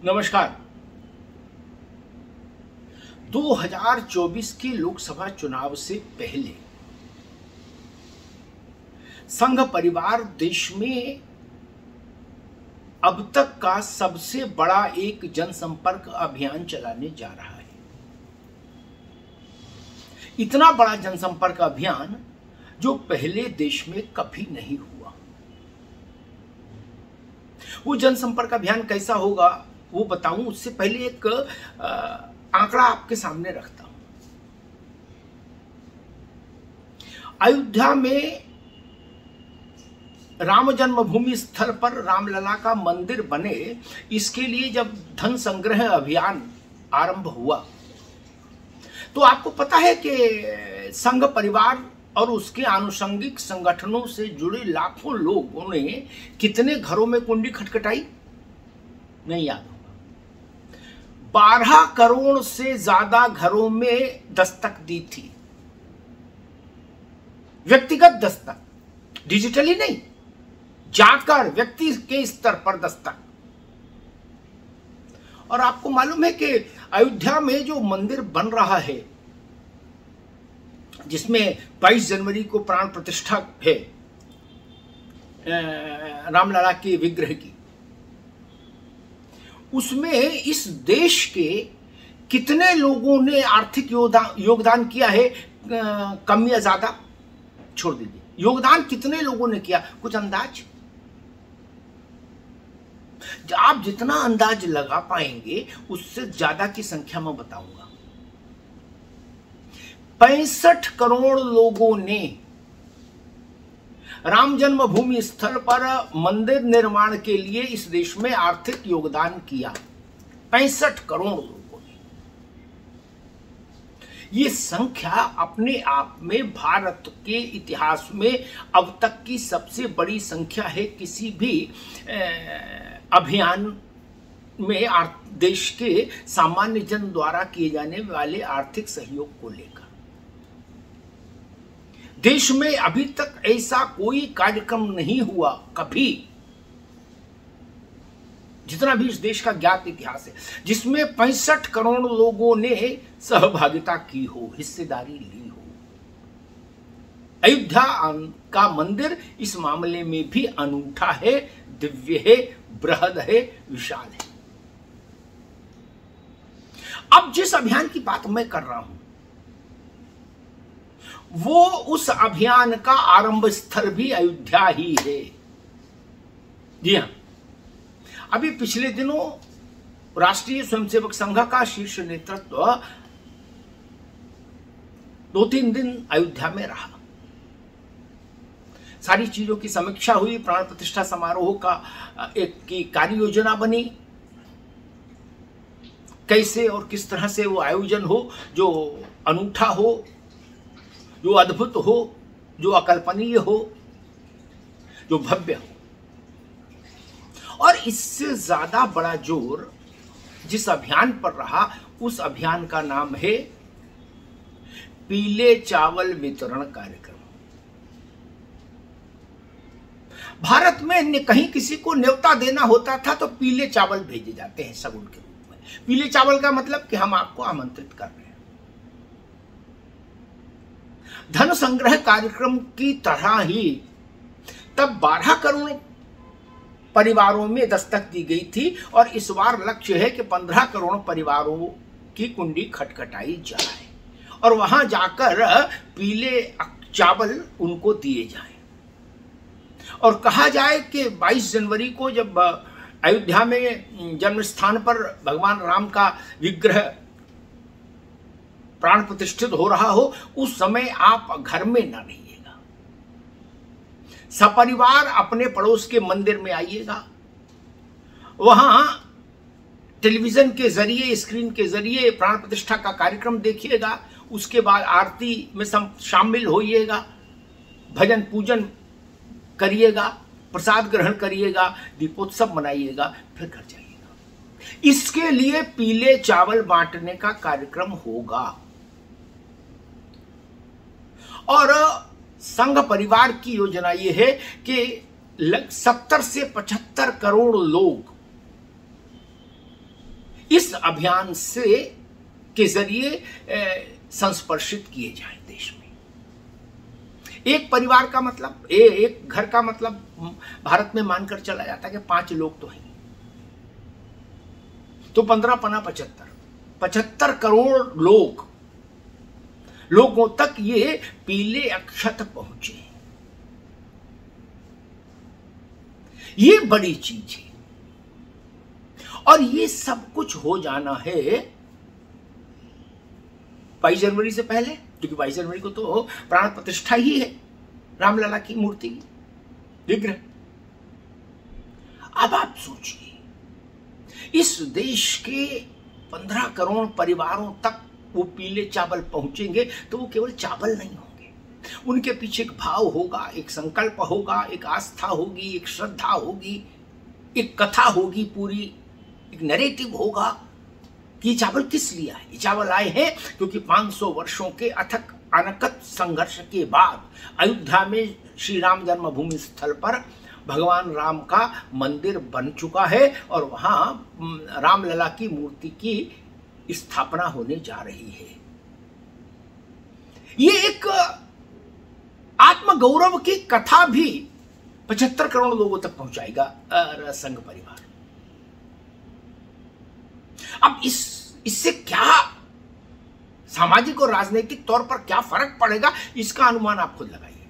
नमस्कार। 2024 के लोकसभा चुनाव से पहले संघ परिवार देश में अब तक का सबसे बड़ा एक जनसंपर्क अभियान चलाने जा रहा है। इतना बड़ा जनसंपर्क अभियान जो पहले देश में कभी नहीं हुआ। वो जनसंपर्क अभियान कैसा होगा वो बताऊं, उससे पहले एक आंकड़ा आपके सामने रखता हूं। अयोध्या में राम जन्मभूमि स्थल पर रामलला का मंदिर बने, इसके लिए जब धन संग्रह अभियान आरंभ हुआ तो आपको पता है कि संघ परिवार और उसके आनुषंगिक संगठनों से जुड़े लाखों लोगों ने कितने घरों में कुंडी खटखटाई, नहीं याद होगा। 12 करोड़ से ज्यादा घरों में दस्तक दी थी, व्यक्तिगत दस्तक, डिजिटली नहीं, जाकर व्यक्ति के स्तर पर दस्तक। और आपको मालूम है कि अयोध्या में जो मंदिर बन रहा है, जिसमें 22 जनवरी को प्राण प्रतिष्ठा है रामलला के विग्रह की, उसमें इस देश के कितने लोगों ने आर्थिक योगदान किया है, कम या ज्यादा छोड़ दीजिए, योगदान कितने लोगों ने किया, कुछ अंदाज? आप जितना अंदाज लगा पाएंगे उससे ज्यादा की संख्या में बताऊंगा। 65 करोड़ लोगों ने राम जन्मभूमि स्थल पर मंदिर निर्माण के लिए इस देश में आर्थिक योगदान किया। 65 करोड़ लोगों ने। ये संख्या अपने आप में भारत के इतिहास में अब तक की सबसे बड़ी संख्या है, किसी भी अभियान में देश के सामान्य जन द्वारा किए जाने वाले आर्थिक सहयोग को लेकर। देश में अभी तक ऐसा कोई कार्यक्रम नहीं हुआ कभी, जितना भी इस देश का ज्ञात इतिहास है, जिसमें 65 करोड़ लोगों ने सहभागिता की हो, हिस्सेदारी ली हो। अयोध्या का मंदिर इस मामले में भी अनूठा है, दिव्य है, बृहद है, विशाल है। अब जिस अभियान की बात मैं कर रहा हूं वो उस अभियान का आरंभ स्थल भी अयोध्या ही है। जी हां, अभी पिछले दिनों राष्ट्रीय स्वयंसेवक संघ का शीर्ष नेतृत्व 2-3 दिन अयोध्या में रहा। सारी चीजों की समीक्षा हुई, प्राण प्रतिष्ठा समारोह का एक की कार्य योजना बनी, कैसे और किस तरह से वो आयोजन हो जो अनूठा हो, जो अद्भुत हो, जो अकल्पनीय हो, जो भव्य हो। और इससे ज्यादा बड़ा जोर जिस अभियान पर रहा, उस अभियान का नाम है पीले चावल वितरण कार्यक्रम। भारत में कहीं किसी को न्योता देना होता था तो पीले चावल भेजे जाते हैं शगुन के रूप में। पीले चावल का मतलब कि हम आपको आमंत्रित कर रहे हैं। धन संग्रह कार्यक्रम की तरह ही तब 12 करोड़ परिवारों में दस्तक दी गई थी और इस बार लक्ष्य है कि 15 करोड़ परिवारों की कुंडी खटखटाई जाए और वहां जाकर पीले चावल उनको दिए जाएं। और कहा जाए कि 22 जनवरी को जब अयोध्या में जन्म स्थान पर भगवान राम का विग्रह प्राण प्रतिष्ठित हो रहा हो, उस समय आप घर में न रहिएगा, सपरिवार अपने पड़ोस के मंदिर में आइएगा। वहां टेलीविजन के जरिए, स्क्रीन के जरिए प्राण प्रतिष्ठा का कार्यक्रम देखिएगा। उसके बाद आरती में शामिल होइएगा, भजन पूजन करिएगा, प्रसाद ग्रहण करिएगा, दीपोत्सव मनाइएगा, फिर घर जाइएगा। इसके लिए पीले चावल बांटने का कार्यक्रम होगा। और संघ परिवार की योजना यह है कि 70 से 75 करोड़ लोग इस अभियान से के जरिए संस्पर्शित किए जाएं देश में। एक परिवार का मतलब, एक घर का मतलब भारत में मानकर चला जाता है कि 5 लोग तो हैं, तो 15 पना 75 करोड़ लोगों तक ये पीले अक्षत पहुंचे। ये बड़ी चीज है। और ये सब कुछ हो जाना है 22 जनवरी से पहले, क्योंकि 22 जनवरी को तो प्राण प्रतिष्ठा ही है रामलला की मूर्ति की, विग्रह। अब आप सोचिए, इस देश के 15 करोड़ परिवारों तक वो पीले चावल पहुंचेंगे, तो वो केवल चावल नहीं होंगे, उनके पीछे एक भाव होगा, एक संकल्प होगा, एक आस्था होगी, एक श्रद्धा होगी, एक कथा होगी, पूरी एक नैरेटिव होगा कि ये चावल किस लिए आए। ये चावल आए हैं क्योंकि 500 वर्षों के अथक अनकत संघर्ष के बाद अयोध्या में श्री राम जन्मभूमि स्थल पर भगवान राम का मंदिर बन चुका है और वहां रामलला की मूर्ति की स्थापना होने जा रही है। ये एक आत्मगौरव की कथा भी 75 करोड़ लोगों तक पहुंचाएगा संघ परिवार। अब इससे क्या सामाजिक और राजनीतिक तौर पर क्या फर्क पड़ेगा, इसका अनुमान आप खुद लगाइए।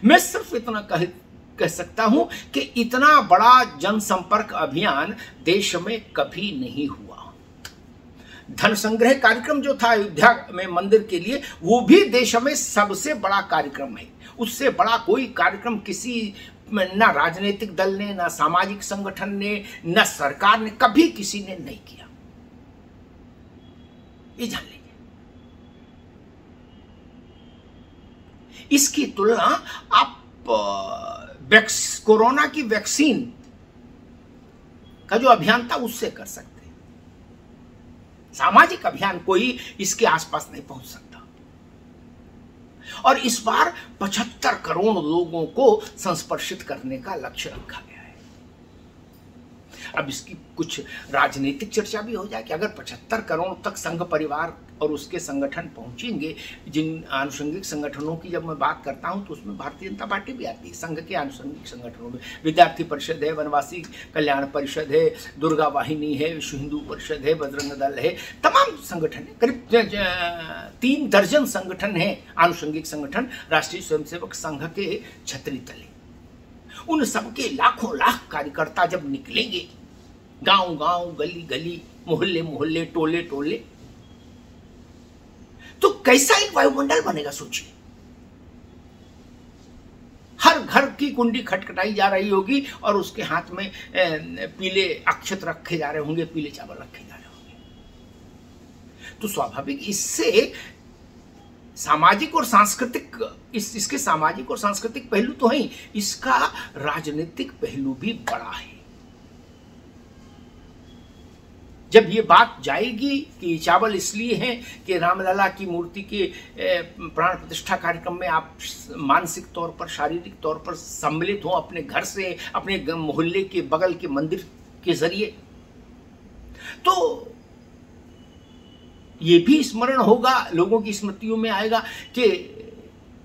मैं सिर्फ इतना कह सकता हूं कि इतना बड़ा जनसंपर्क अभियान देश में कभी नहीं हुआ। धन संग्रह कार्यक्रम जो था अयोध्या में मंदिर के लिए, वो भी देश में सबसे बड़ा कार्यक्रम है। उससे बड़ा कोई कार्यक्रम किसी ना राजनीतिक दल ने, ना सामाजिक संगठन ने, ना सरकार ने, कभी किसी ने नहीं किया। ये जान लीजिए। इसकी तुलना आप कोरोना की वैक्सीन का जो अभियान था उससे कर सकते हैं। सामाजिक अभियान कोई इसके आसपास नहीं पहुंच सकता। और इस बार 75 करोड़ लोगों को संस्पर्शित करने का लक्ष्य रखा गया है। अब इसकी कुछ राजनीतिक चर्चा भी हो जाए कि अगर 75 करोड़ तक संघ परिवार और उसके संगठन पहुंचेंगे, जिन आनुषंगिक संगठनों की जब मैं बात करता हूं तो उसमें भारतीय जनता पार्टी भी आती है। संघ के आनुषंगिक संगठनों में विद्यार्थी परिषद है, वनवासी कल्याण परिषद है, दुर्गा वाहिनी है, विश्व हिंदू परिषद है, बजरंग दल है, तमाम संगठन है। करीब 3 दर्जन संगठन है, आनुषंगिक संगठन राष्ट्रीय स्वयंसेवक संघ के छतरी तले। उन सबके लाखों लाख कार्यकर्ता जब निकलेंगे गांव गांव, गली गली, मोहल्ले मोहल्ले, टोले टोले, तो कैसा एक वायुमंडल बनेगा सोचिए। हर घर की कुंडी खटखटाई जा रही होगी और उसके हाथ में पीले अक्षत रखे जा रहे होंगे, पीले चावल रखे जा रहे होंगे। तो स्वाभाविक इससे सामाजिक और सांस्कृतिक, इसके सामाजिक और सांस्कृतिक पहलू तो है, इसका राजनीतिक पहलू भी बड़ा है। जब ये बात जाएगी कि चावल इसलिए है कि रामलला की मूर्ति के प्राण प्रतिष्ठा कार्यक्रम में आप मानसिक तौर पर, शारीरिक तौर पर सम्मिलित हो अपने घर से, अपने मोहल्ले के बगल के मंदिर के जरिए, तो ये भी स्मरण होगा, लोगों की स्मृतियों में आएगा कि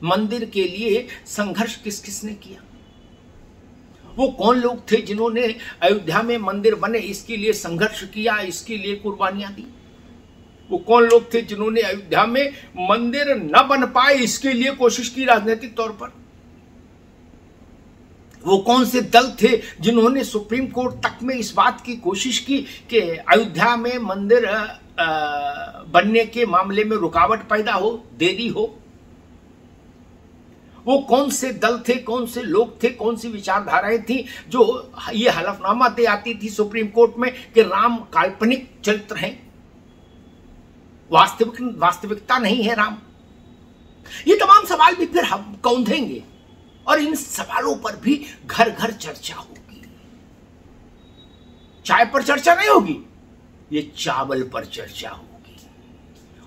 मंदिर के लिए संघर्ष किस किसने किया। वो कौन लोग थे जिन्होंने अयोध्या में मंदिर बने इसके लिए संघर्ष किया, इसके लिए कुर्बानियां दी। वो कौन लोग थे जिन्होंने अयोध्या में मंदिर न बन पाए इसके लिए कोशिश की राजनीतिक तौर पर। वो कौन से दल थे जिन्होंने सुप्रीम कोर्ट तक में इस बात की कोशिश की कि अयोध्या में मंदिर बनने के मामले में रुकावट पैदा हो, देरी हो। वो कौन से दल थे, कौन से लोग थे, कौन सी विचारधाराएं थी जो ये हलफनामा दे आती थी सुप्रीम कोर्ट में कि राम काल्पनिक चरित्र हैं, वास्तविकता नहीं है राम। ये तमाम सवाल भी फिर हम कौंधेंगे और इन सवालों पर भी घर घर चर्चा होगी। चाय पर चर्चा नहीं होगी, ये चावल पर चर्चा होगी।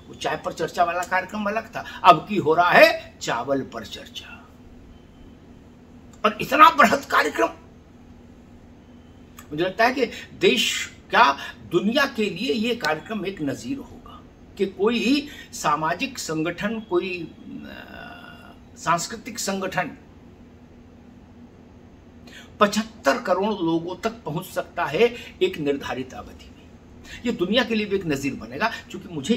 वो चाय पर चर्चा वाला कार्यक्रम अलग था, अब की हो रहा है चावल पर चर्चा। और इतना बृहत कार्यक्रम, मुझे लगता है कि देश क्या दुनिया के लिए ये कार्यक्रम एक नजीर होगा कि कोई सामाजिक संगठन, कोई सांस्कृतिक संगठन 75 करोड़ लोगों तक पहुंच सकता है एक निर्धारित अवधि में। ये दुनिया के लिए भी एक नजीर बनेगा, क्योंकि मुझे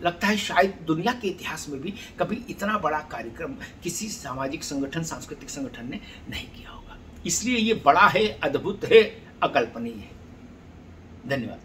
लगता है शायद दुनिया के इतिहास में भी कभी इतना बड़ा कार्यक्रम किसी सामाजिक संगठन, सांस्कृतिक संगठन ने नहीं किया होगा। इसलिए ये बड़ा है, अद्भुत है, अकल्पनीय है। धन्यवाद।